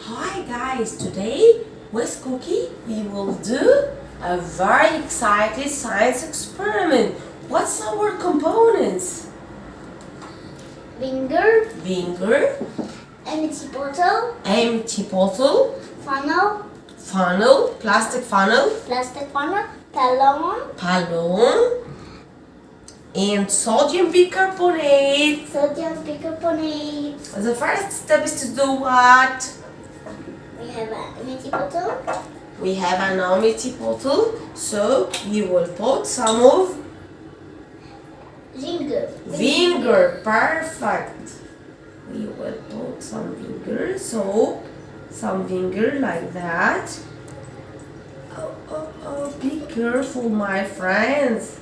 Hi guys, today with Cookie we will do a very exciting science experiment. What's our components? Finger, empty bottle, funnel, plastic funnel, balloon, and sodium bicarbonate. The first step is to do what? We have an empty bottle. We have an empty bottle, so we will put some of vinegar. Perfect. We will put some vinegar, so some vinegar like that. Oh, be careful, my friends.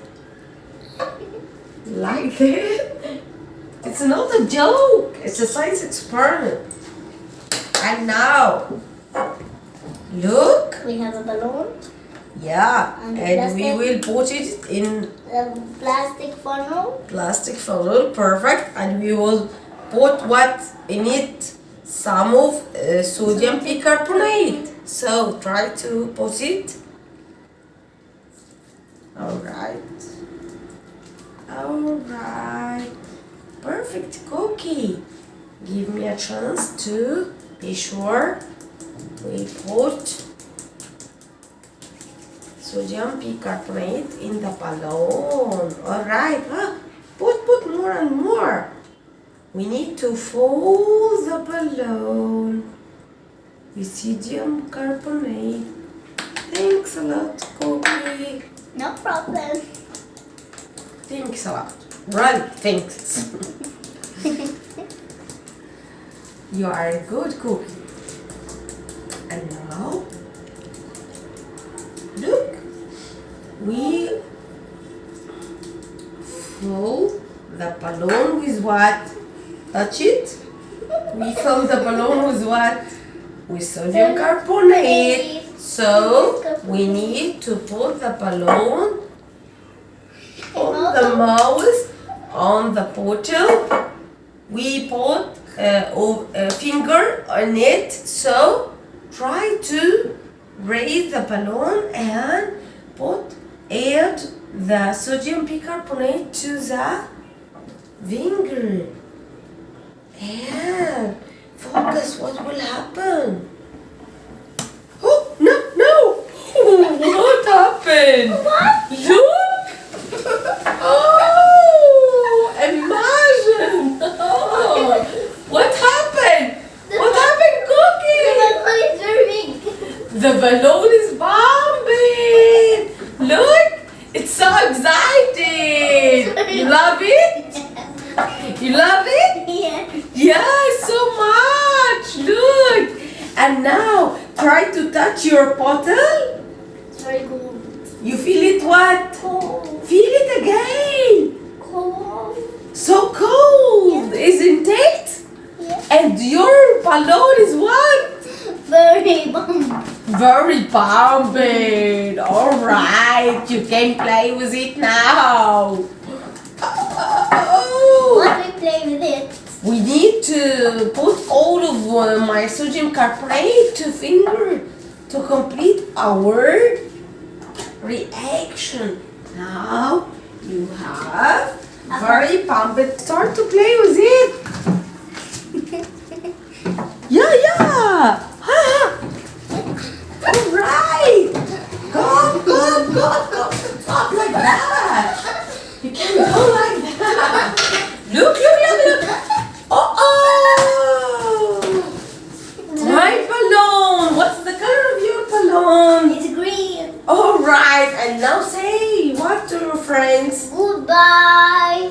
Like that. It's not a joke. It's a science experiment. And now, look. We have a balloon. Yeah, And we will put it in the plastic funnel. Perfect. And we will put what in it? Some of sodium bicarbonate. So try to put it. Alright. Perfect, Cookie. Give me a chance to be sure we put sodium bicarbonate in the balloon. Alright, put more and more. We need to fill the balloon with sodium carbonate. Thanks a lot, Cookie. No problem. Thanks a lot. Really, thanks. You are a good Cookie. And now, look, we fill the balloon with what? Touch it. We fill the balloon with what? With sodium carbonate. So we need to put the balloon on the mouth, on the bottle. We put a finger on it. So try to raise the balloon and add the sodium bicarbonate to the finger. And focus, what will happen? Oh, no! What happened? What? Look! Oh, imagine! Oh, what happened? What happened, Cookie? The balloon is bumping! Look! It's so exciting! You love it? You love it? Yeah. Yeah, so much! Look! And now, try to touch your bottle. It's very cold. You feel it what? Cold. Feel it again! Cold. So cold, Yeah. isn't it? Yeah. And your balloon is what? Very bumpy. Very bumping. Alright, you can play with it now. Oh. What we play with it? We need to put all of my sodium carbonate to finger to complete our reaction. Now you have very pumped. Start to play with it. Yeah. All right. Go. Stop like that. You can't go like that. Look. Oh! My balloon. What's the color of your balloon? It's green. All right. And now say what to your friends? Goodbye.